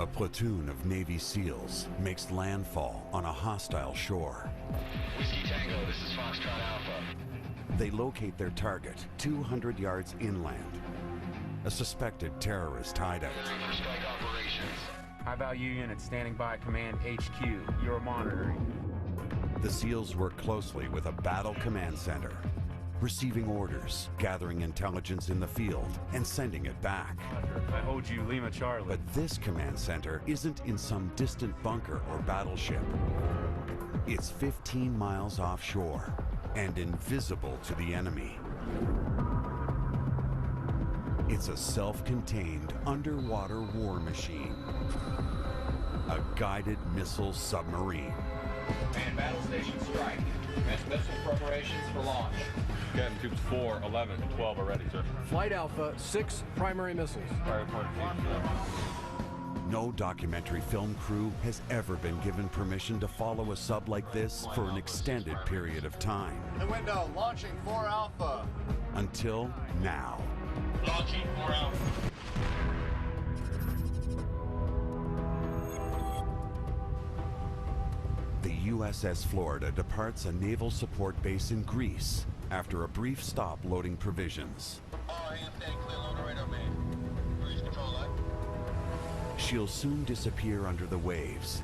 A platoon of Navy SEALs makes landfall on a hostile shore. Whiskey Tango, this is Foxtrot Alpha. They locate their target 200 yards inland, a suspected terrorist hideout. Preparing for strike operations. High-value unit standing by Command HQ. You're monitoring. The SEALs work closely with a battle command center, receiving orders, gathering intelligence in the field, and sending it back. I hold you, Lima Charlie. But this command center isn't in some distant bunker or battleship. It's 15 miles offshore and invisible to the enemy. It's a self-contained underwater war machine, a guided missile submarine. Man, battle station strike. Commence missile preparations for launch. Captain Tubes 4, 11, and 12 are ready, sir. Flight Alpha, 6 primary missiles. Fire point No documentary film crew has ever been given permission to follow a sub like this for an extended period of time. The window, launching 4 Alpha. Until now. Launching 4 Alpha. The USS Florida departs a naval support base in Greece after a brief stop loading provisions. She'll soon disappear under the waves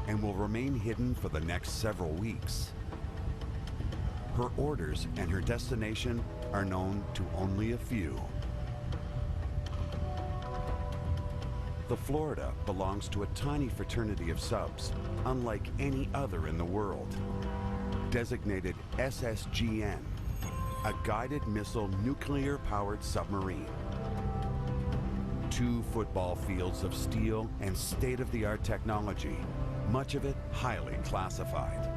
and will remain hidden for the next several weeks. Her orders and her destination are known to only a few. The Florida belongs to a tiny fraternity of subs, unlike any other in the world. Designated SSGN, a guided missile nuclear-powered submarine. 2 football fields of steel and state-of-the-art technology, much of it highly classified.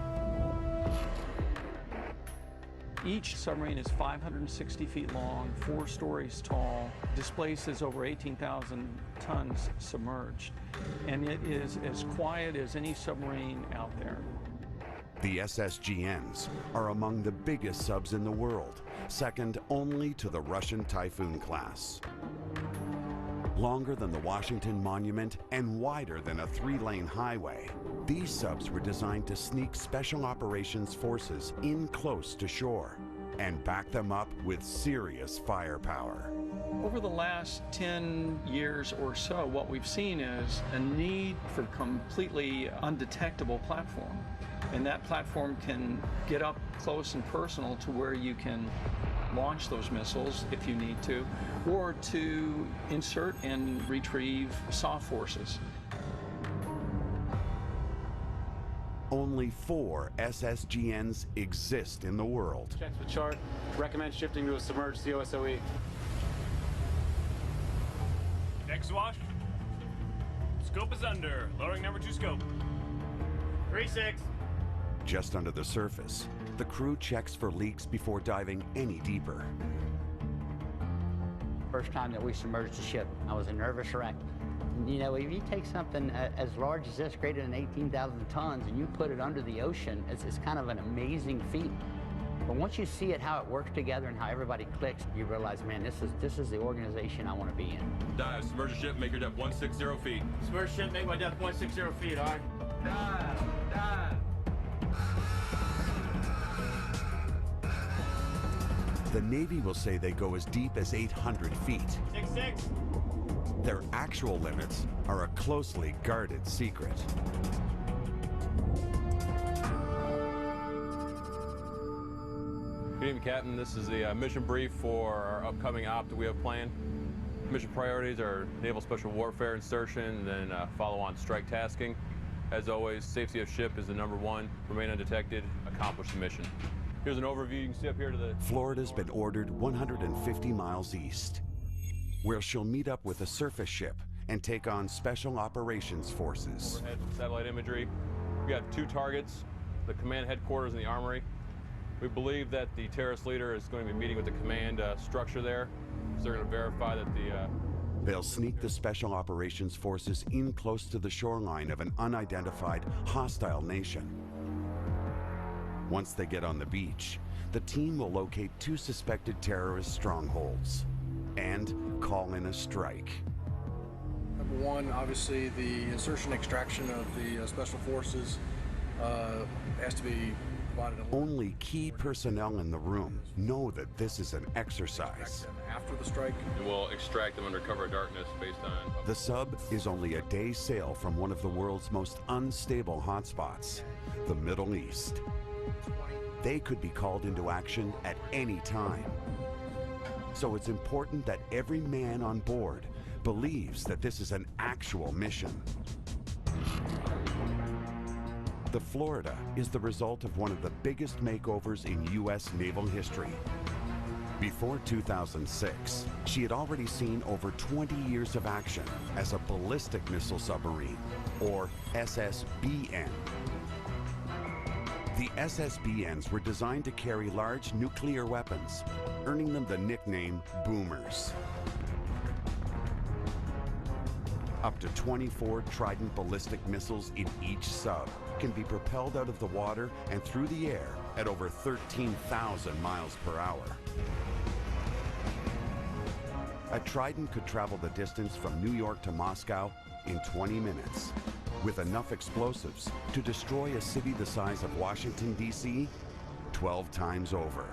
Each submarine is 560 feet long, 4 stories tall, displaces over 18,000 tons submerged, and it is as quiet as any submarine out there. The SSGNs are among the biggest subs in the world, second only to the Russian Typhoon class. Longer than the Washington Monument and wider than a 3-lane highway, these subs were designed to sneak special operations forces in close to shore and back them up with serious firepower. Over the last 10 years or so, what we've seen is a need for completely undetectable platform. And that platform can get up close and personal to where you can launch those missiles if you need to, or to insert and retrieve soft forces. Only 4 SSGNs exist in the world. Checks with chart. Recommend shifting to a submerged COSOE. Next wash. Scope is under. Lowering number 2 scope. 3-6. Just under the surface, the crew checks for leaks before diving any deeper. First time that we submerged a ship, I was a nervous wreck. You know, if you take something as large as this, greater than 18,000 tons, and you put it under the ocean, it's kind of an amazing feat. But once you see it, how it works together and how everybody clicks, you realize, man, this is the organization I want to be in. Dive, submerge ship, make your depth 160 feet. Submerge ship, make my depth 160 feet, all right? Dive, dive. The Navy will say they go as deep as 800 feet. 6-6. Their actual limits are a closely guarded secret. Good evening, Captain. This is the mission brief for our upcoming op that we have planned. Mission priorities are naval special warfare insertion, then follow-on strike tasking. As always, safety of ship is the #1. Remain undetected, accomplish the mission. Here's an overview. You can see up here to the... Florida's been ordered 150 miles east, where she'll meet up with a surface ship and take on special operations forces. Overhead satellite imagery. We have 2 targets, the command headquarters and the armory. We believe that the terrorist leader is going to be meeting with the command structure there, so they're going to verify that the... They'll sneak the special operations forces in close to the shoreline of an unidentified, hostile nation. Once they get on the beach, the team will locate 2 suspected terrorist strongholds and call in a strike. One, obviously, the insertion extraction of the special forces has to be provided. Only key personnel in the room know that this is an exercise. After the strike, And we'll extract them under cover of darkness based on... The sub is only a day's sail from one of the world's most unstable hotspots, the Middle East. They could be called into action at any time. So it's important that every man on board believes that this is an actual mission. The Florida is the result of one of the biggest makeovers in U.S. naval history. Before 2006, she had already seen over 20 years of action as a ballistic missile submarine, or SSBN. The SSBNs were designed to carry large nuclear weapons, earning them the nickname boomers. Up to 24 Trident ballistic missiles in each sub can be propelled out of the water and through the air at over 13,000 miles per hour. A Trident could travel the distance from New York to Moscow in 20 minutes, with enough explosives to destroy a city the size of Washington, D.C. 12 times over.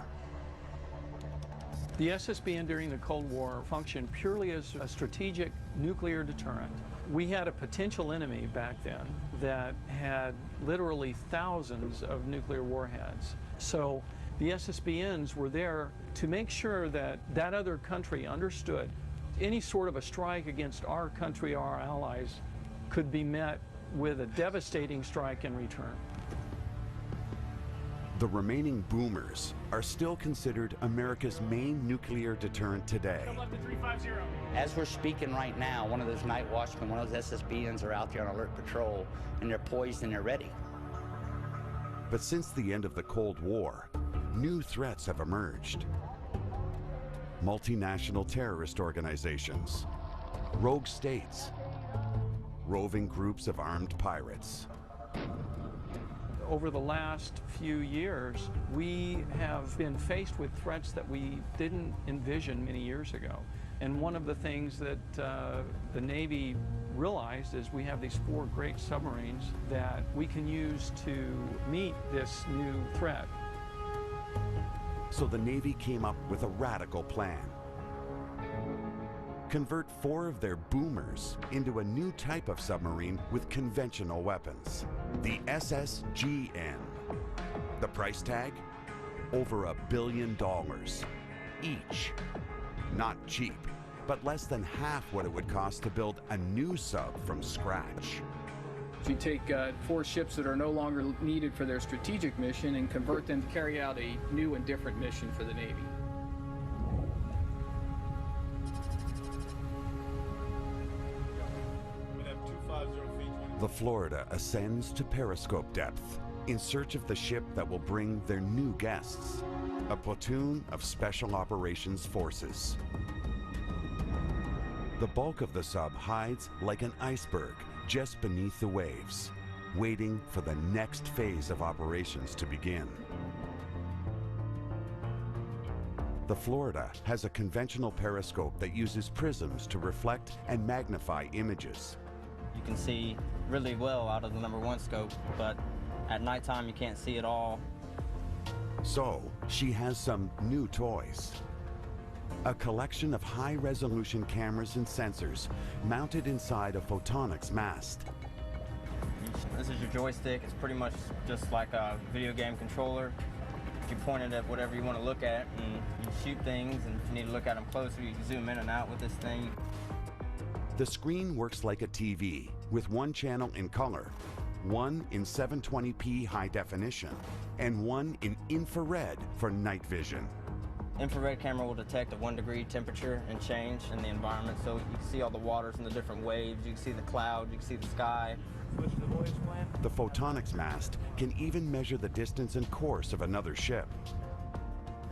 The SSBN during the Cold War functioned purely as a strategic nuclear deterrent. We had a potential enemy back then that had literally thousands of nuclear warheads. So the SSBNs were there to make sure that that other country understood any sort of a strike against our country or our allies could be met with a devastating strike in return. The remaining boomers are still considered America's main nuclear deterrent today. As we're speaking right now, one of those night watchmen, one of those SSBNs are out there on alert patrol, and they're poised and they're ready. But since the end of the Cold War, new threats have emerged. Multinational terrorist organizations, rogue states, roving groups of armed pirates. Over the last few years, we have been faced with threats that we didn't envision many years ago. And one of the things that the Navy realized is we have these 4 great submarines that we can use to meet this new threat. So the Navy came up with a radical plan. Convert 4 of their boomers into a new type of submarine with conventional weapons, the SSGN. The price tag? Over $1 billion each. Not cheap, but less than half what it would cost to build a new sub from scratch. If you take 4 ships that are no longer needed for their strategic mission and convert them to carry out a new and different mission for the Navy. The Florida ascends to periscope depth in search of the ship that will bring their new guests, a platoon of Special Operations Forces. The bulk of the sub hides like an iceberg just beneath the waves, waiting for the next phase of operations to begin. The Florida has a conventional periscope that uses prisms to reflect and magnify images. You can see really well out of the #1 scope, but at nighttime you can't see it all. So, she has some new toys. A collection of high-resolution cameras and sensors mounted inside a photonics mast. This is your joystick. It's pretty much just like a video game controller. You point it at whatever you want to look at, and you shoot things, and if you need to look at them closer, you can zoom in and out with this thing. The screen works like a TV, with 1 channel in color, 1 in 720p high definition, and 1 in infrared for night vision. Infrared camera will detect a 1-degree temperature and change in the environment, so you can see all the waters and the different waves, you can see the clouds, you can see the sky. The photonics mast can even measure the distance and course of another ship.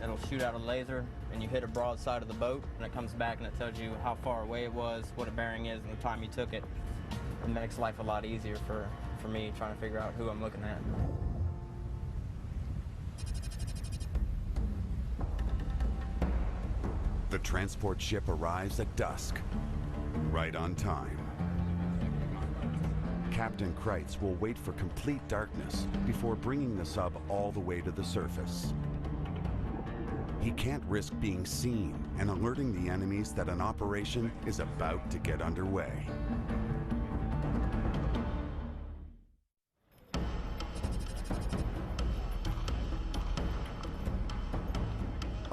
It'll shoot out a laser, and you hit a broadside of the boat, and it comes back and it tells you how far away it was, what a bearing is, and the time you took it. It makes life a lot easier for me trying to figure out who I'm looking at. The transport ship arrives at dusk, right on time. Captain Kreitz will wait for complete darkness before bringing the sub all the way to the surface. He can't risk being seen and alerting the enemies that an operation is about to get underway.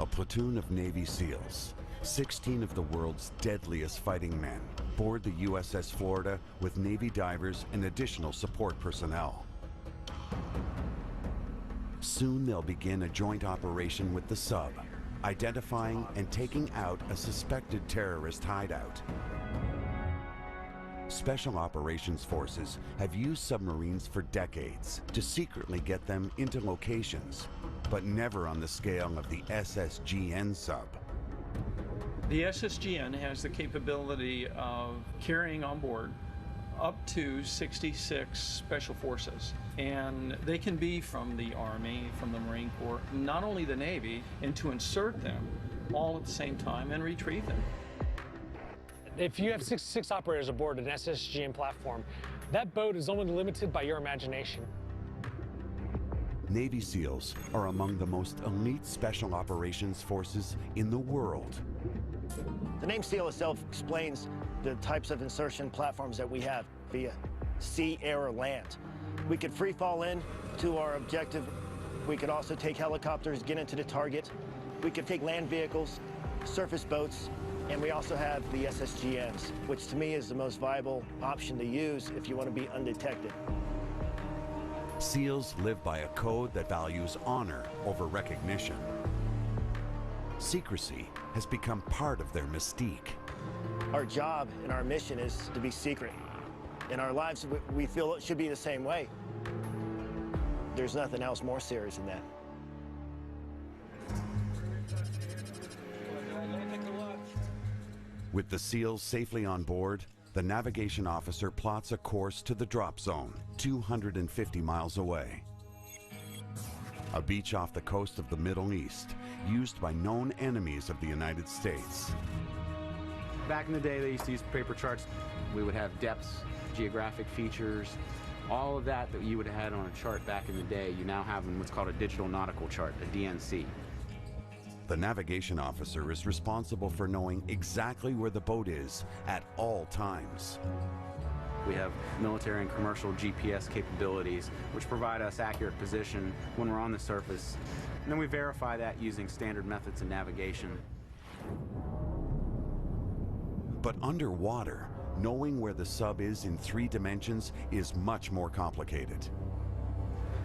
A platoon of Navy SEALs, 16 of the world's deadliest fighting men, board the USS Florida with Navy divers and additional support personnel. Soon they'll begin a joint operation with the sub, identifying and taking out a suspected terrorist hideout. Special Operations Forces have used submarines for decades to secretly get them into locations, but never on the scale of the SSGN sub. The SSGN has the capability of carrying on board up to 66 special forces, and they can be from the Army, from the Marine Corps, not only the Navy, and to insert them all at the same time and retrieve them. If you have 66 operators aboard an SSGN platform, that boat is only limited by your imagination. Navy SEALs are among the most elite special operations forces in the world. The name SEAL itself explains the types of insertion platforms that we have via sea, air, or land. We could free fall in to our objective. We could also take helicopters, get into the target. We could take land vehicles, surface boats, and we also have the SSGNs, which to me is the most viable option to use if you want to be undetected. SEALs live by a code that values honor over recognition. Secrecy has become part of their mystique. Our job and our mission is to be secret. In our lives, we feel it should be the same way. There's nothing else more serious than that. With the SEALs safely on board, the navigation officer plots a course to the drop zone, 250 miles away. A beach off the coast of the Middle East, used by known enemies of the United States. Back in the day, they used to use paper charts. We would have depths, geographic features, all of that you would have had on a chart back in the day, you now have in what's called a digital nautical chart, a DNC. The navigation officer is responsible for knowing exactly where the boat is at all times. We have military and commercial GPS capabilities, which provide us accurate position when we're on the surface. And then we verify that using standard methods of navigation. But underwater, knowing where the sub is in 3 dimensions is much more complicated.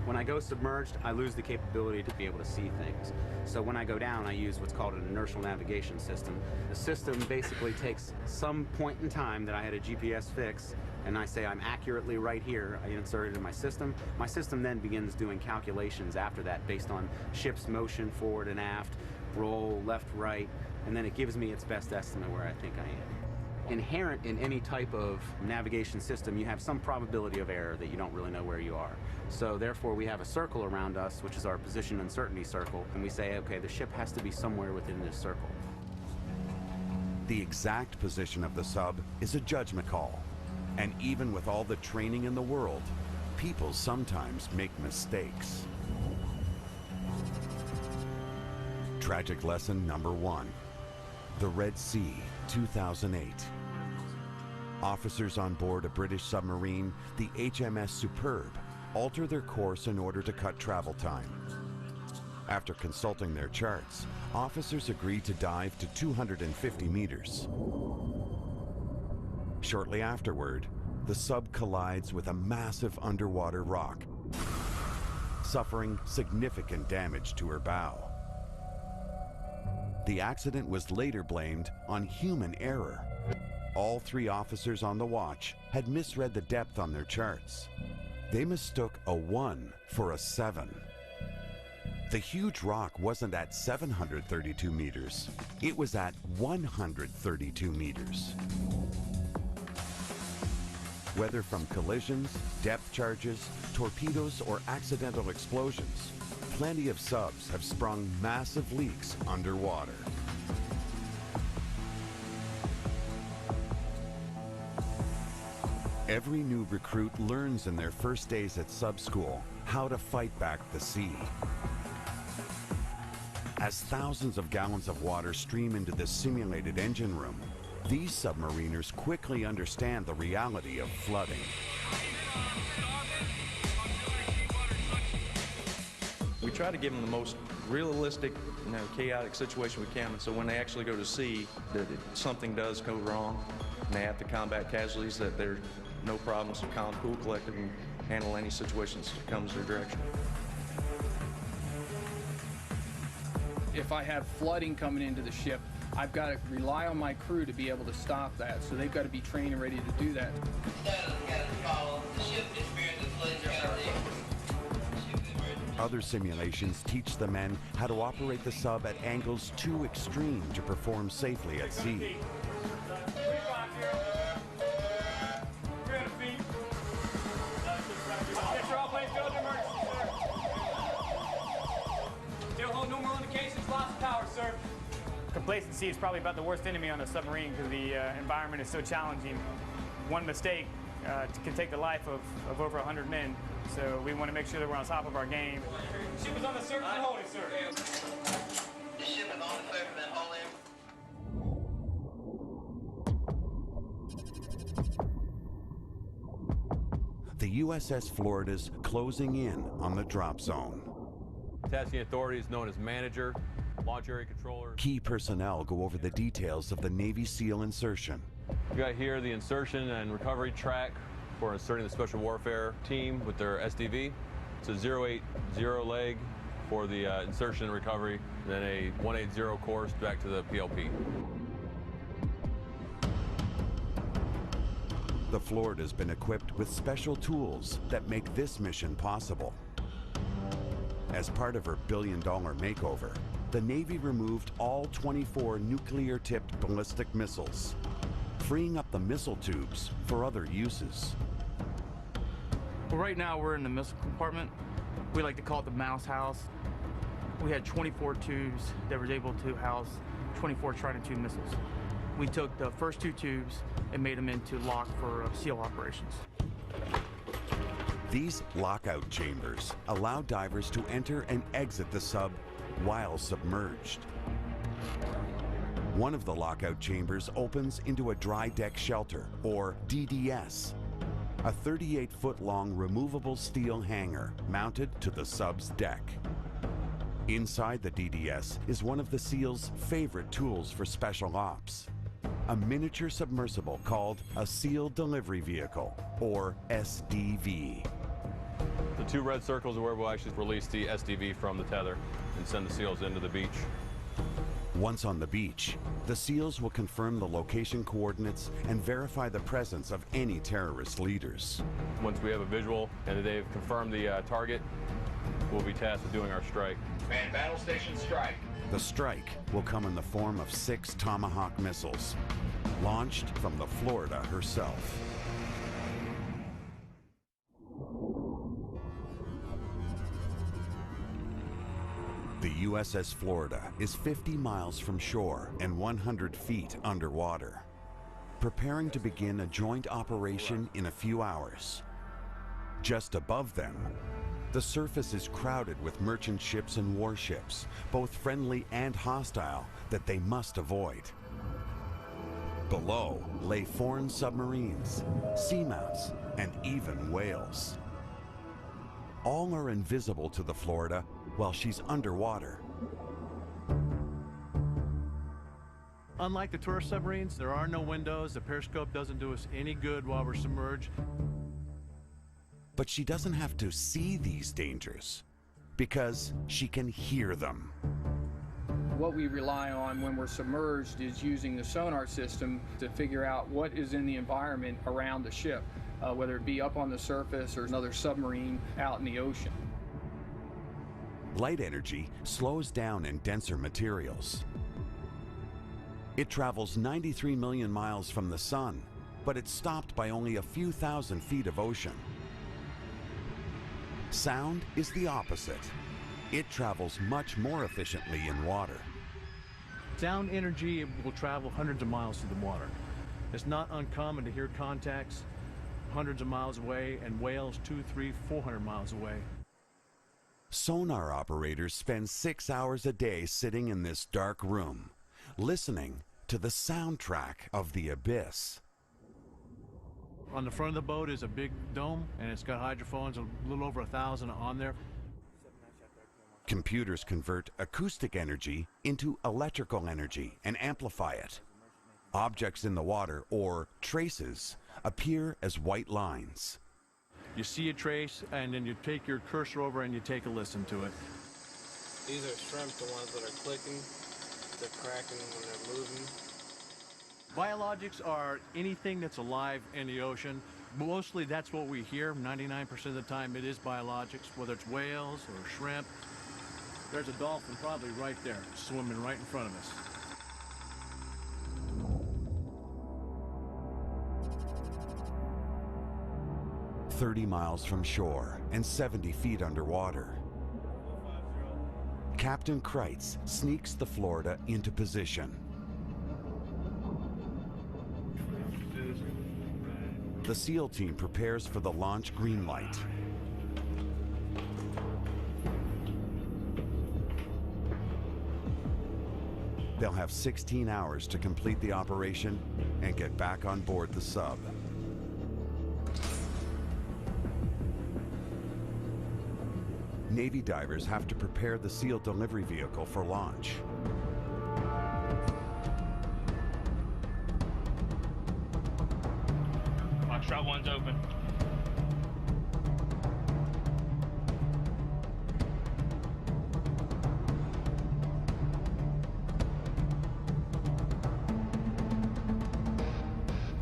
When I go submerged, I lose the capability to be able to see things. So when I go down, I use what's called an inertial navigation system. The system basically takes some point in time that I had a GPS fix, and I say I'm accurately right here. I insert it in my system. My system then begins doing calculations after that based on ship's motion forward and aft, roll, left, right, and then it gives me its best estimate where I think I am. Inherent in any type of navigation system, you have some probability of error that you don't really know where you are. So therefore we have a circle around us, which is our position uncertainty circle, and we say, okay, the ship has to be somewhere within this circle. The exact position of the sub is a judgment call. And even with all the training in the world, people sometimes make mistakes. Tragic lesson number 1. The Red Sea, 2008. Officers on board a British submarine, the HMS Superb, alter their course in order to cut travel time. After consulting their charts, officers agree to dive to 250 meters. Shortly afterward, the sub collides with a massive underwater rock, suffering significant damage to her bow. The accident was later blamed on human error. All 3 officers on the watch had misread the depth on their charts. They mistook a 1 for a 7. The huge rock wasn't at 732 meters. It was at 132 meters. Whether from collisions, depth charges, torpedoes, or accidental explosions, plenty of subs have sprung massive leaks underwater. Every new recruit learns in their first days at sub school how to fight back the sea. As thousands of gallons of water stream into the simulated engine room, these submariners quickly understand the reality of flooding. We try to give them the most realistic, chaotic situation we can, so when they actually go to sea, that something does go wrong, and they have to combat casualties, that there's no problems, calm, cool, collected, and handle any situations that comes their direction. If I have flooding coming into the ship, I've got to rely on my crew to be able to stop that, so they've got to be trained and ready to do that. Other simulations teach the men how to operate the sub at angles too extreme to perform safely at sea. Complacency is probably about the worst enemy on a submarine because the environment is so challenging. One mistake can take the life of over 100 men, so we want to make sure that we're on top of our game. The ship is on the surface and hold it, sir. The ship is on the surface and hold it. The USS Florida's closing in on the drop zone. Tasking authorities known as manager, launch area controller. Key personnel go over the details of the Navy SEAL insertion. We got here the insertion and recovery track for inserting the Special Warfare team with their SDV. It's a 080 leg for the insertion and recovery, then a 180 course back to the PLP. The Florida's been equipped with special tools that make this mission possible. As part of her billion-dollar makeover, the Navy removed all 24 nuclear-tipped ballistic missiles, freeing up the missile tubes for other uses. Well, right now we're in the missile compartment. We like to call it the mouse house. We had 24 tubes that were able to house 24 Trident II missiles. We took the first 2 tubes and made them into lock for SEAL operations. These lockout chambers allow divers to enter and exit the sub while submerged. One of the lockout chambers opens into a dry deck shelter, or DDS, a 38-foot-long removable steel hangar mounted to the sub's deck. Inside the DDS is one of the SEAL's favorite tools for special ops, a miniature submersible called a SEAL Delivery Vehicle, or SDV. The 2 red circles are where we'll actually release the SDV from the tether and send the SEALs into the beach. Once on the beach, the SEALs will confirm the location coordinates and verify the presence of any terrorist leaders. Once we have a visual and they've confirmed the target, we'll be tasked with doing our strike. Man, battle station strike. The strike will come in the form of 6 Tomahawk missiles, launched from the Florida herself. The USS Florida is 50 miles from shore and 100 feet underwater, preparing to begin a joint operation in a few hours. Just above them, the surface is crowded with merchant ships and warships, both friendly and hostile, that they must avoid. Below lay foreign submarines, seamounts, and even whales. All are invisible to the Florida while she's underwater. Unlike the tourist submarines, there are no windows. The periscope doesn't do us any good while we're submerged. But she doesn't have to see these dangers because she can hear them. What we rely on when we're submerged is using the sonar system to figure out what is in the environment around the ship, whether it be up on the surface or another submarine out in the ocean. Light energy slows down in denser materials. It travels 93 million miles from the sun, but it's stopped by only a few thousand feet of ocean. Sound is the opposite. It travels much more efficiently in water. Sound energy will travel hundreds of miles through the water. It's not uncommon to hear contacts hundreds of miles away, and whales 200, 300, 400 miles away. Sonar operators spend 6 hours a day sitting in this dark room, listening to the soundtrack of the abyss. On the front of the boat is a big dome, and it's got hydrophones, a little over 1,000 on there. Computers convert acoustic energy into electrical energy and amplify it. Objects in the water, or traces, appear as white lines. You see a trace, and then you take your cursor over and you take a listen to it. These are shrimp, the ones that are clicking, they're cracking when they're moving. Biologics are anything that's alive in the ocean. Mostly that's what we hear. 99% of the time it is biologics, whether it's whales or shrimp. There's a dolphin probably right there, swimming right in front of us. "30 miles from shore and 70 feet underwater, Captain Kreitz sneaks the Florida into position. The SEAL team prepares for the launch green light. They'll have 16 hours to complete the operation and get back on board the sub. Navy divers have to prepare the SEAL delivery vehicle for launch. Foxtrot 1's open.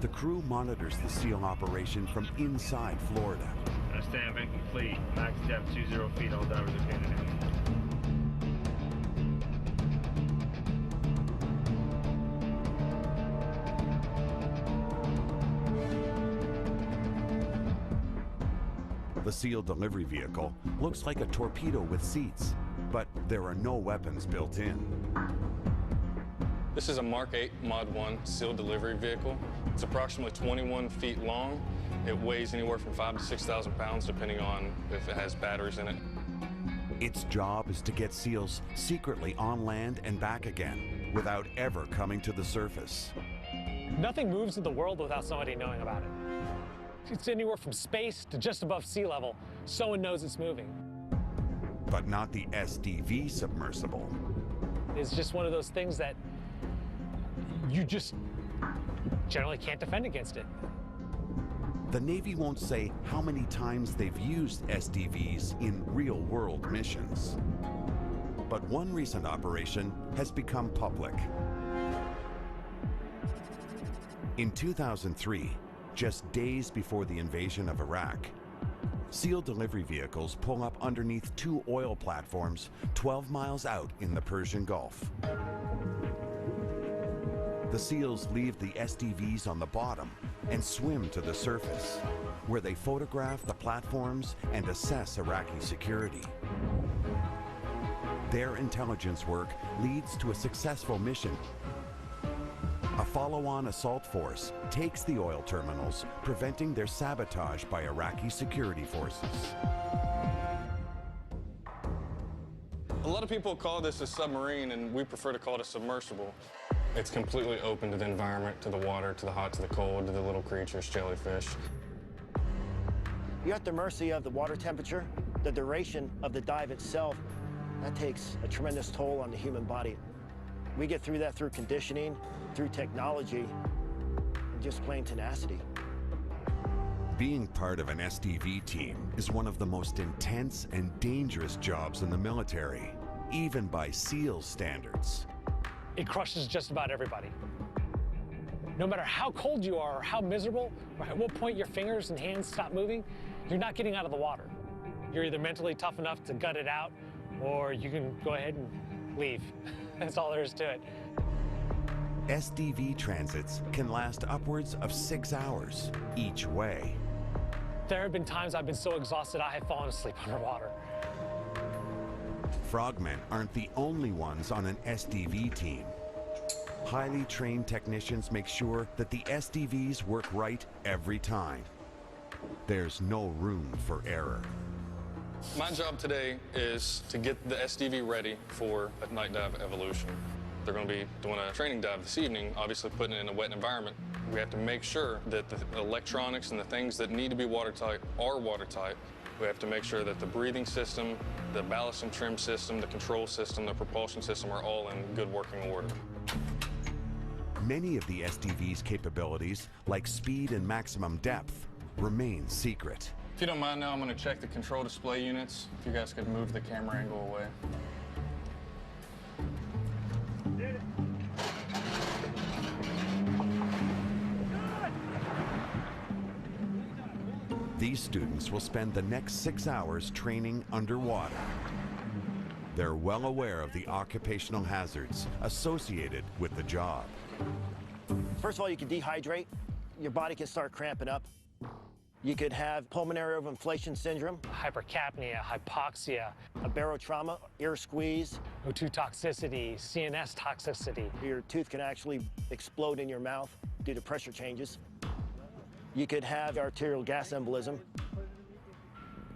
The crew monitors the SEAL operation from inside Florida. Stamp incomplete. Max depth 20 feet. All divers are pinned in. The SEAL delivery vehicle looks like a torpedo with seats, but there are no weapons built in. This is a Mark 8 Mod 1 SEAL delivery vehicle. It's approximately 21 feet long. It weighs anywhere from 5,000 to 6,000 pounds, depending on if it has batteries in it. Its job is to get SEALs secretly on land and back again, without ever coming to the surface. Nothing moves in the world without somebody knowing about it. It's anywhere from space to just above sea level. Someone knows it's moving. But not the SDV submersible. It's just one of those things that you just generally can't defend against it. The Navy won't say how many times they've used SDVs in real-world missions. But one recent operation has become public. In 2003, just days before the invasion of Iraq, SEAL delivery vehicles pull up underneath 2 oil platforms 12 miles out in the Persian Gulf. The SEALs leave the SDVs on the bottom and swim to the surface, where they photograph the platforms and assess Iraqi security. Their intelligence work leads to a successful mission. A follow-on assault force takes the oil terminals, preventing their sabotage by Iraqi security forces. A lot of people call this a submarine, and we prefer to call it a submersible. It's completely open to the environment, to the water, to the hot, to the cold, to the little creatures, jellyfish. You're at the mercy of the water temperature, the duration of the dive itself. That takes a tremendous toll on the human body. We get through that through conditioning, through technology, and just plain tenacity. Being part of an SDV team is one of the most intense and dangerous jobs in the military, even by SEAL standards. It crushes just about everybody. No matter how cold you are or how miserable, or at what point your fingers and hands stop moving, you're not getting out of the water. You're either mentally tough enough to gut it out, or you can go ahead and leave. That's all there is to it. SDV transits can last upwards of 6 hours each way. There have been times I've been so exhausted I have fallen asleep underwater. Frogmen aren't the only ones on an SDV team. Highly trained technicians make sure that the SDVs work right every time. There's no room for error. My job today is to get the SDV ready for a night dive evolution. They're going to be doing a training dive this evening, obviously putting it in a wet environment. We have to make sure that the electronics and the things that need to be watertight are watertight. We have to make sure that the breathing system, the ballast and trim system, the control system, the propulsion system are all in good working order. Many of the SDV's capabilities, like speed and maximum depth, remain secret. If you don't mind now, I'm going to check the control display units. If you guys could move the camera angle away. These students will spend the next 6 hours training underwater. They're well aware of the occupational hazards associated with the job. First of all, you can dehydrate. Your body can start cramping up. You could have pulmonary overinflation syndrome, hypercapnia, hypoxia, a barotrauma, ear squeeze, O2 toxicity, CNS toxicity. Your tooth can actually explode in your mouth due to pressure changes. You could have arterial gas embolism.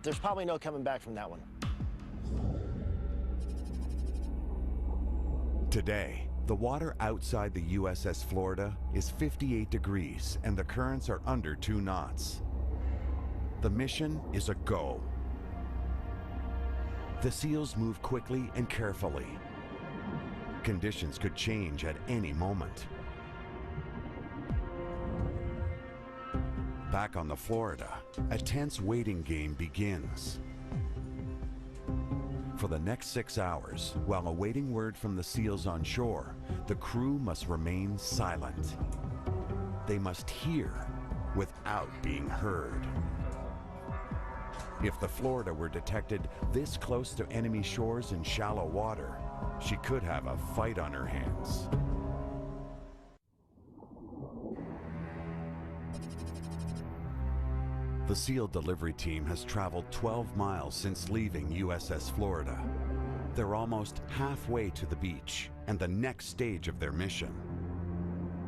There's probably no coming back from that one. Today, the water outside the USS Florida is 58 degrees and the currents are under 2 knots. The mission is a go. The SEALs move quickly and carefully. Conditions could change at any moment. Back on the Florida, a tense waiting game begins. For the next 6 hours, while awaiting word from the SEALs on shore, the crew must remain silent. They must hear without being heard. If the Florida were detected this close to enemy shores in shallow water, she could have a fight on her hands. The SEAL delivery team has traveled 12 miles since leaving USS Florida. They're almost halfway to the beach and the next stage of their mission.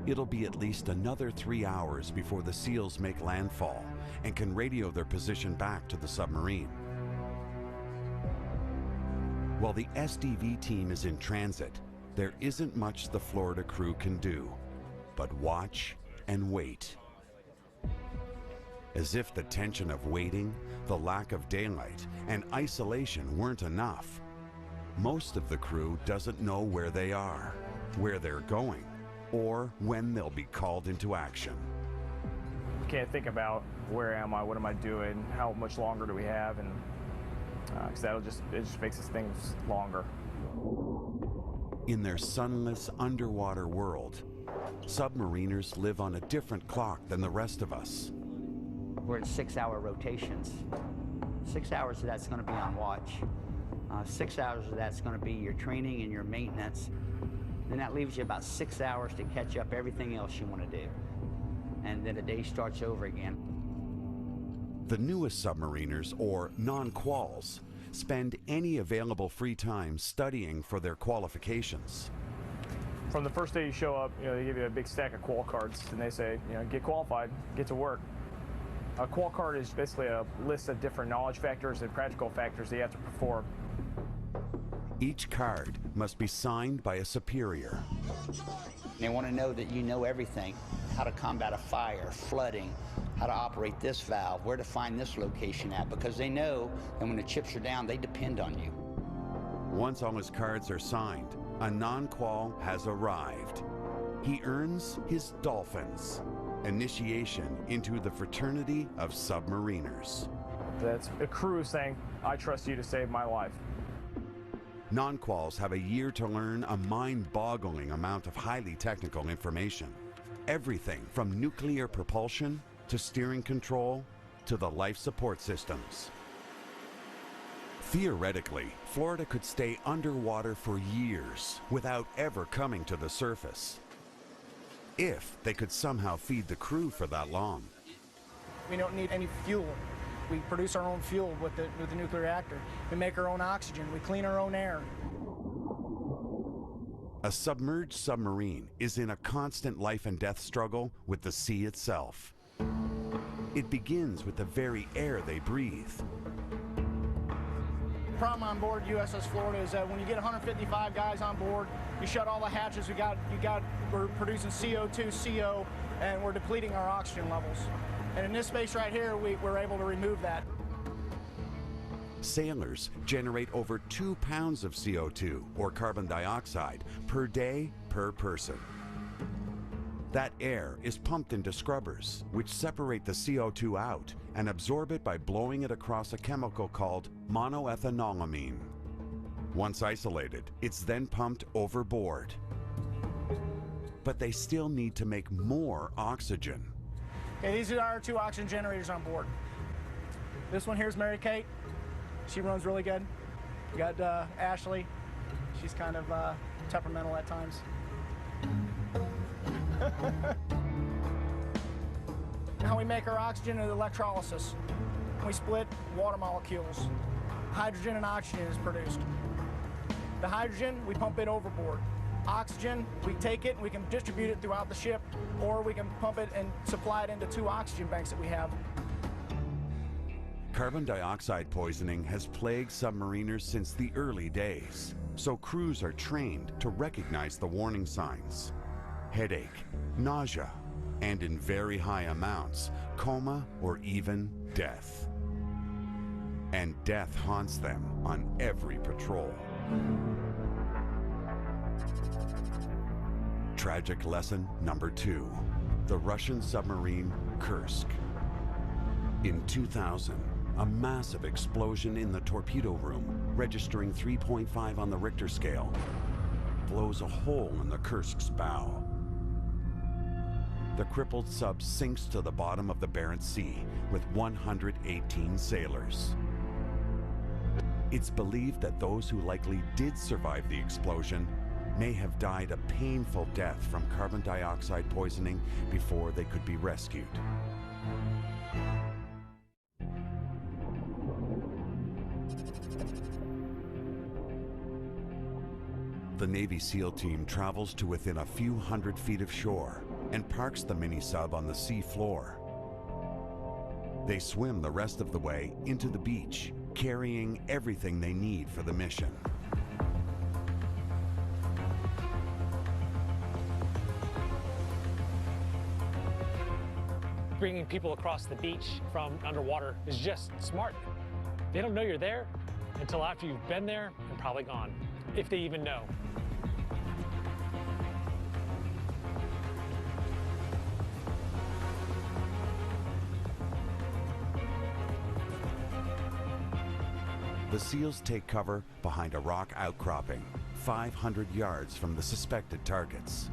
It'll be at least another 3 hours before the SEALs make landfall and can radio their position back to the submarine. While the SDV team is in transit, there isn't much the Florida crew can do but watch and wait. As if the tension of waiting, the lack of daylight, and isolation weren't enough, most of the crew doesn't know where they are, where they're going, or when they'll be called into action. Can't think about where am I, what am I doing, how much longer do we have, and because it just makes things longer. In their sunless underwater world, submariners live on a different clock than the rest of us. We're at 6-hour rotations. 6 hours of that's going to be on watch. 6 hours of that's going to be your training and your maintenance. Then that leaves you about 6 hours to catch up everything else you want to do. And then the day starts over again. The newest submariners, or non-quals, spend any available free time studying for their qualifications. From the first day you show up, they give you a big stack of qual cards, and they say, get qualified, get to work. A qual card is basically a list of different knowledge factors and practical factors that you have to perform. Each card must be signed by a superior. They want to know that you know everything, how to combat a fire, flooding, how to operate this valve, where to find this location at, because they know that when the chips are down, they depend on you. Once all his cards are signed, a non-qual has arrived. He earns his dolphins, initiation into the fraternity of submariners. That's a crew saying, I trust you to save my life. Non-quals have a year to learn a mind-boggling amount of highly technical information. Everything from nuclear propulsion to steering control to the life support systems. Theoretically, Florida could stay underwater for years without ever coming to the surface, if they could somehow feed the crew for that long. We don't need any fuel. We produce our own fuel with the nuclear reactor. We make our own oxygen. We clean our own air. A submerged submarine is in a constant life and death struggle with the sea itself. It begins with the very air they breathe. The problem on board USS Florida is that when you get 155 guys on board, you shut all the hatches. We're producing CO2, CO, and we're depleting our oxygen levels. And in this space right here, we're able to remove that. Sailors generate over 2 pounds of CO2, or carbon dioxide, per day per person. That air is pumped into scrubbers, which separate the CO2 out and absorb it by blowing it across a chemical called monoethanolamine. Once isolated, it's then pumped overboard. But they still need to make more oxygen. Okay, these are our 2 oxygen generators on board. This one here is Mary Kate. She runs really good. We got Ashley. She's kind of temperamental at times. How we make our oxygen is electrolysis. We split water molecules. Hydrogen and oxygen is produced. The hydrogen, we pump it overboard. Oxygen, we take it and we can distribute it throughout the ship, or we can pump it and supply it into 2 oxygen banks that we have. Carbon dioxide poisoning has plagued submariners since the early days, so crews are trained to recognize the warning signs: headache, nausea, and in very high amounts, coma or even death. And death haunts them on every patrol. Tragic lesson number 2, the Russian submarine Kursk. In 2000, a massive explosion in the torpedo room, registering 3.5 on the Richter scale, blows a hole in the Kursk's bow. The crippled sub sinks to the bottom of the Barents Sea with 118 sailors. It's believed that those who likely did survive the explosion may have died a painful death from carbon dioxide poisoning before they could be rescued. The Navy SEAL team travels to within a few hundred feet of shore and parks the mini-sub on the sea floor. They swim the rest of the way into the beach, carrying everything they need for the mission. Bringing people across the beach from underwater is just smart. They don't know you're there until after you've been there and probably gone, if they even know. The SEALs take cover behind a rock outcropping, 500 yards from the suspected targets.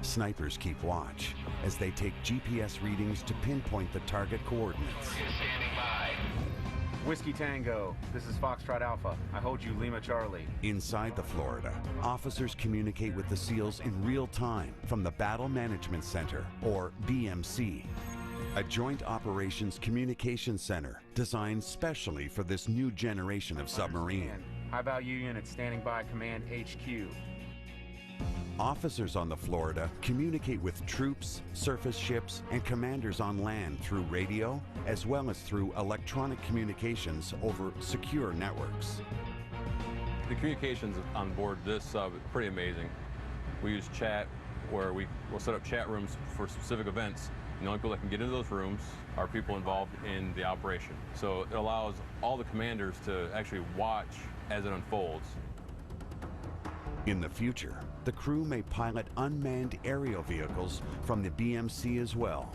Snipers keep watch as they take GPS readings to pinpoint the target coordinates. Standing by. Whiskey Tango, this is Foxtrot Alpha. I hold you Lima Charlie. Inside the Florida, officers communicate with the SEALs in real time from the Battle Management Center, or BMC, a joint operations communication center designed specially for this new generation of submarine. High-value unit standing by Command HQ. Officers on the Florida communicate with troops, surface ships, and commanders on land through radio, as well as through electronic communications over secure networks. The communications on board this sub is pretty amazing. We use chat, where we'll set up chat rooms for specific events. And the only people that can get into those rooms are people involved in the operation. So it allows all the commanders to actually watch as it unfolds. In the future, the crew may pilot unmanned aerial vehicles from the BMC as well.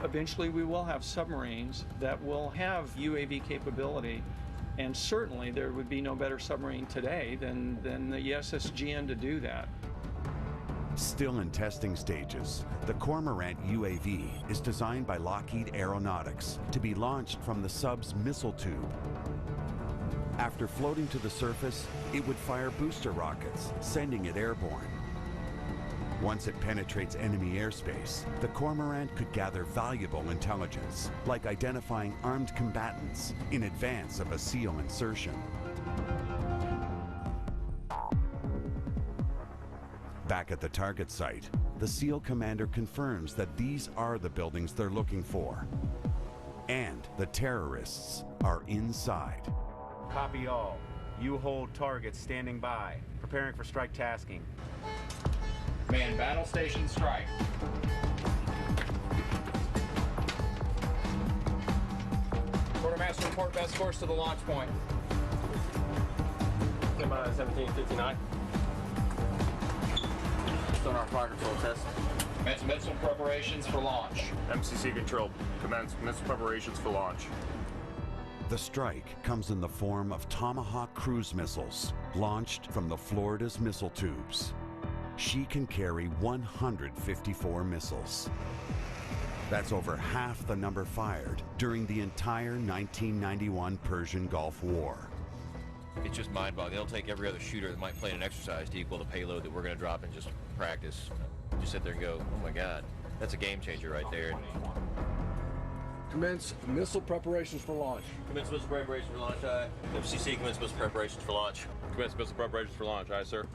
Eventually we will have submarines that will have UAV capability, and certainly there would be no better submarine today than the SSGN to do that. Still in testing stages, the Cormorant UAV is designed by Lockheed Aeronautics to be launched from the sub's missile tube. After floating to the surface, it would fire booster rockets, sending it airborne. Once it penetrates enemy airspace, the Cormorant could gather valuable intelligence, like identifying armed combatants in advance of a SEAL insertion. Back at the target site, the SEAL commander confirms that these are the buildings they're looking for. And the terrorists are inside. Copy all. You hold targets standing by, preparing for strike tasking. Man battle station strike. Quartermaster report best course to the launch point. About 1759. Sonar fire control test. Commence missile preparations for launch. MCC control. Commence missile preparations for launch. The strike comes in the form of Tomahawk cruise missiles, launched from the Florida's missile tubes. She can carry 154 missiles. That's over half the number fired during the entire 1991 Persian Gulf War. It's just mind-boggling. They'll take every other shooter that might play in an exercise to equal the payload that we're going to drop in just practice. Just sit there and go, oh my God, that's a game changer right there. Commence missile preparations for launch. Commence missile preparations for launch, aye. MCC commence missile preparations for launch. Commence missile preparations for launch, aye, sir.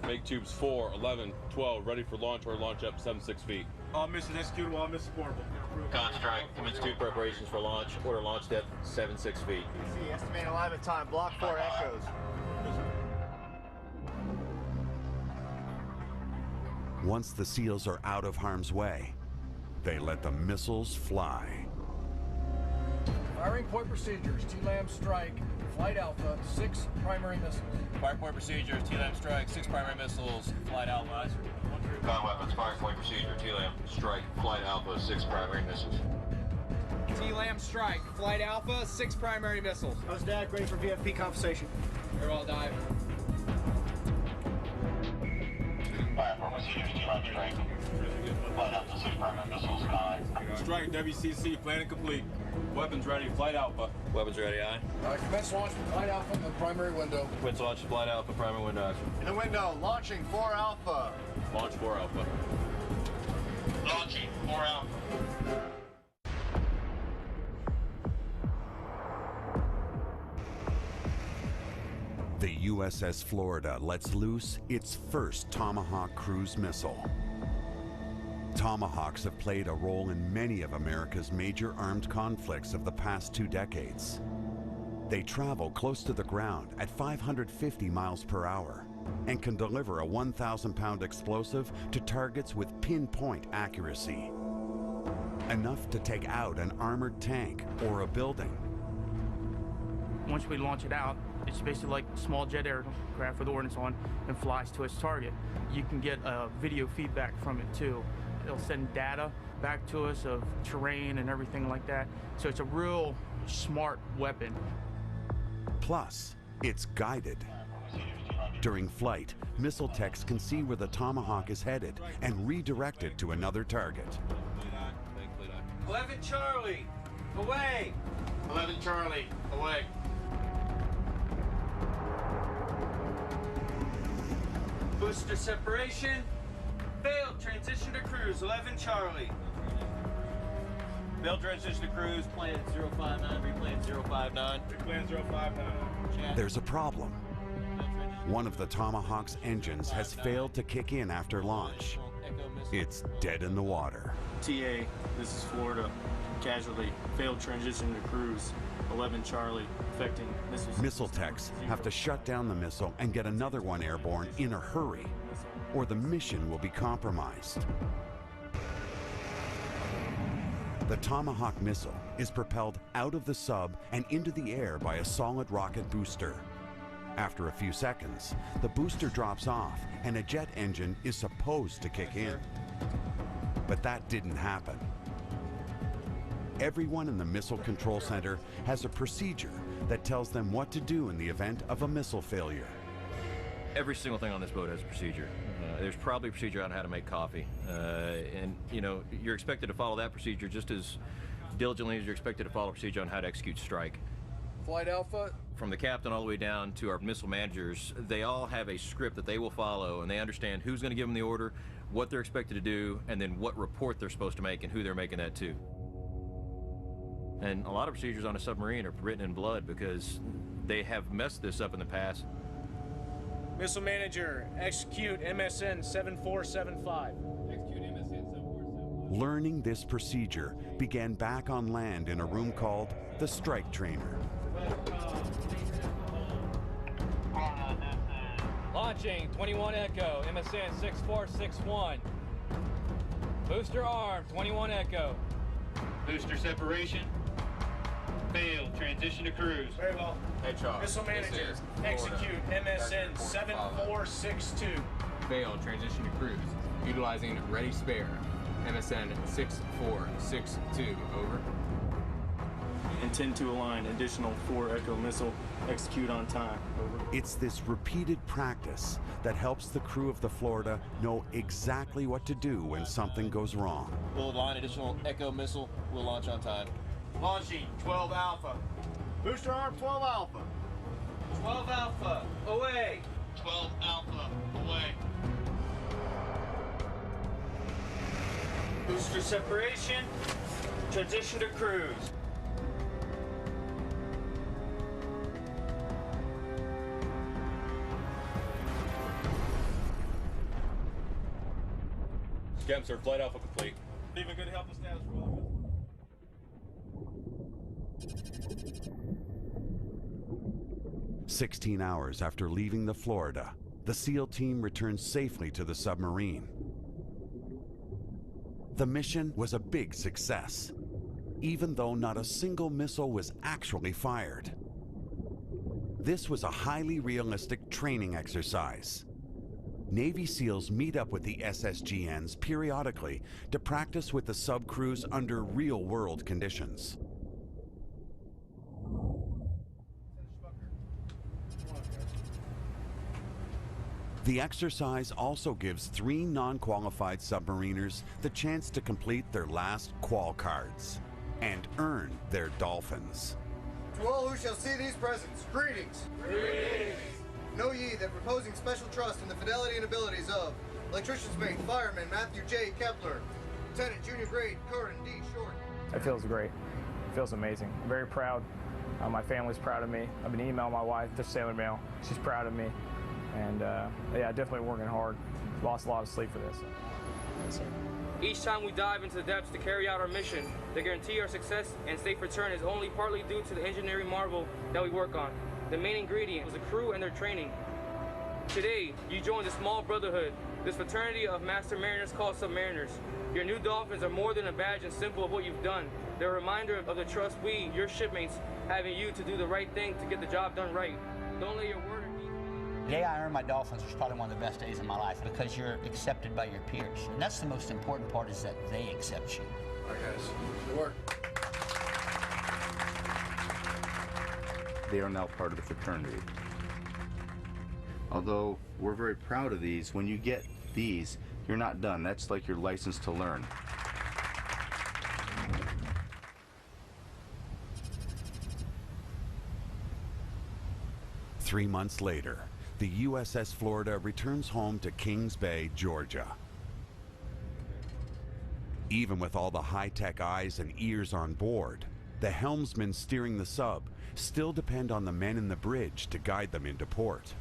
Make tubes 4, 11, 12 ready for launch or launch up 7-6 feet. All missions executable, all missions supportable. Strike, commence tube preparations for launch, order launch depth 7-6 feet. Estimated alignment time, block 4 echoes. Once the SEALs are out of harm's way, they let the missiles fly. Firing point procedures, TLAM strike, flight alpha, 6 primary missiles. Fire point procedures, TLAM strike, 6 primary missiles, flight alpha. Con weapons, fire point procedure, TLAM strike, flight alpha, 6 primary missiles. TLAM strike, flight alpha, 6 primary missiles. Post DAC, ready for VFP compensation. They're all dive. Fire point procedures, TLAM strike, flight alpha, 6 primary missiles, Strike WCC, planning complete. Weapons ready, flight alpha. Weapons ready, aye. Commence launch with flight alpha in the primary window. Commence launch, flight alpha, primary window action. In the window, launching 4 alpha. Launch 4 alpha. Launching 4 alpha. The USS Florida lets loose its first Tomahawk cruise missile. Tomahawks have played a role in many of America's major armed conflicts of the past 2 decades. They travel close to the ground at 550 miles per hour and can deliver a 1,000-pound explosive to targets with pinpoint accuracy. Enough to take out an armored tank or a building. Once we launch it out, it's basically like a small jet aircraft with ordnance on and flies to its target. You can get video feedback from it too. It'll send data back to us of terrain and everything like that. So it's a real smart weapon. Plus, it's guided. During flight, missile techs can see where the Tomahawk is headed and redirect it to another target. 11 Charlie, away. 11 Charlie, away. Booster separation. Failed transition to cruise, 11 Charlie. Failed transition to cruise, plan 059, replan 059. Replan 059. There's a problem. One of the Tomahawk's engines has failed to kick in after launch. It's dead in the water. TA, this is Florida. Casualty, failed transition to cruise, 11 Charlie, affecting missiles. Missile techs have to shut down the missile and get another one airborne in a hurry, or the mission will be compromised. The Tomahawk missile is propelled out of the sub and into the air by a solid rocket booster. After a few seconds, the booster drops off and a jet engine is supposed to kick in. But that didn't happen. Everyone in the Missile Control Center has a procedure that tells them what to do in the event of a missile failure. Every single thing on this boat has a procedure. There's probably a procedure on how to make coffee. And, you know, you're expected to follow that procedure just as diligently as you're expected to follow a procedure on how to execute strike. Flight Alpha. From the captain all the way down to our missile managers, they all have a script that they will follow, and they understand who's going to give them the order, what they're expected to do, and then what report they're supposed to make and who they're making that to. And a lot of procedures on a submarine are written in blood because they have messed this up in the past. Missile Manager, execute MSN 7475. Learning this procedure began back on land in a room called the Strike Trainer. Launching 21 Echo, MSN 6461. Booster arm, 21 Echo. Booster separation. Failed. Transition to cruise. Very well. Hey, Charles. Missile Manager, execute MSN 7462. Failed. Transition to cruise. Utilizing ready spare. MSN 6462. Over. Intend to align additional 4 Echo missile. Execute on time. Over. It's this repeated practice that helps the crew of the Florida know exactly what to do when something goes wrong. We'll align additional Echo missile. We'll launch on time. Launching 12 Alpha. Booster arm 12 Alpha. 12 Alpha, away. 12 Alpha, away. Booster separation, transition to cruise. Scam, sir, flight alpha complete. Even good help us status roll. 16 hours after leaving the Florida, the SEAL team returned safely to the submarine. The mission was a big success, even though not a single missile was actually fired. This was a highly realistic training exercise. Navy SEALs meet up with the SSGNs periodically to practice with the sub crews under real-world conditions. The exercise also gives 3 non-qualified submariners the chance to complete their last qual cards and earn their dolphins. To all who shall see these presents, greetings. Greetings. Know ye that reposing special trust in the fidelity and abilities of electrician's mate, fireman Matthew J. Kepler, Lieutenant Junior Grade Curran D. Short. It feels great. It feels amazing. I'm very proud. My family's proud of me. I've been emailing my wife, the Sailor Mail. She's proud of me. And yeah, definitely working hard. Lost a lot of sleep for this. Yes, sir. Each time we dive into the depths to carry out our mission, the guarantee our success and safe return is only partly due to the engineering marvel that we work on. The main ingredient was the crew and their training. Today, you join the small brotherhood, this fraternity of master mariners called submariners. Your new dolphins are more than a badge and symbol of what you've done. They're a reminder of the trust we, your shipmates, have in you to do the right thing to get the job done right. Don't let your word. The day I earned my dolphins was probably one of the best days of my life because you're accepted by your peers. And that's the most important part, is that they accept you. All right, guys. Good work. They are now part of the fraternity. Although we're very proud of these, when you get these, you're not done. That's like your license to learn. Three months later, the USS Florida returns home to Kings Bay, Georgia. Even with all the high-tech eyes and ears on board, the helmsmen steering the sub still depend on the men in the bridge to guide them into port.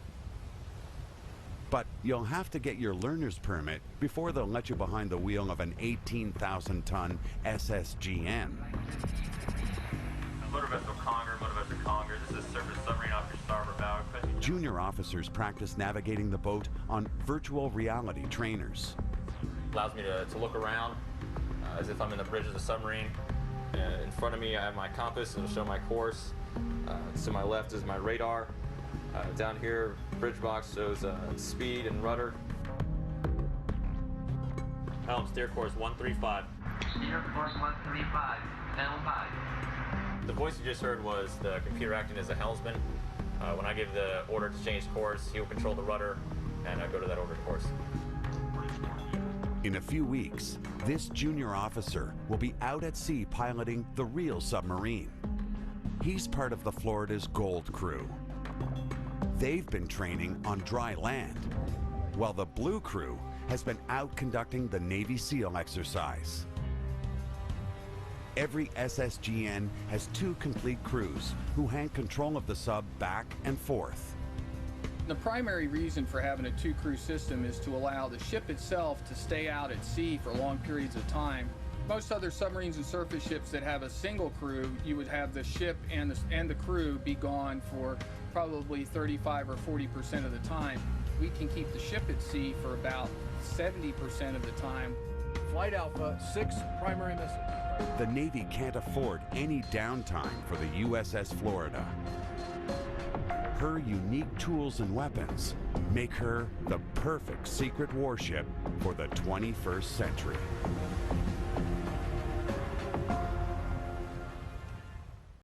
But you'll have to get your learner's permit before they'll let you behind the wheel of an 18,000-ton SSGN. Motor vessel Conger, motor vessel Conger. This is surface submarine off your starboard bow. Junior officers practice navigating the boat on virtual reality trainers. Allows me to look around as if I'm in the bridge of the submarine. In front of me, I have my compass. It'll show my course. To my left is my radar. Down here, bridge box shows speed and rudder. Helm, steer course 135. Steer course 135, helm 5. The voice you just heard was the computer acting as a helmsman. When I give the order to change course, he will control the rudder and go to that ordered course. In a few weeks, this junior officer will be out at sea piloting the real submarine. He's part of the Florida's Gold Crew. They've been training on dry land, while the Blue Crew has been out conducting the Navy SEAL exercise. Every SSGN has 2 complete crews who hand control of the sub back and forth. The primary reason for having a two-crew system is to allow the ship itself to stay out at sea for long periods of time. Most other submarines and surface ships that have a single crew, you would have the ship and the crew be gone for probably 35 or 40% of the time. We can keep the ship at sea for about 70% of the time. Flight Alpha, 6 primary missiles. The Navy can't afford any downtime for the USS Florida. Her unique tools and weapons make her the perfect secret warship for the 21st century.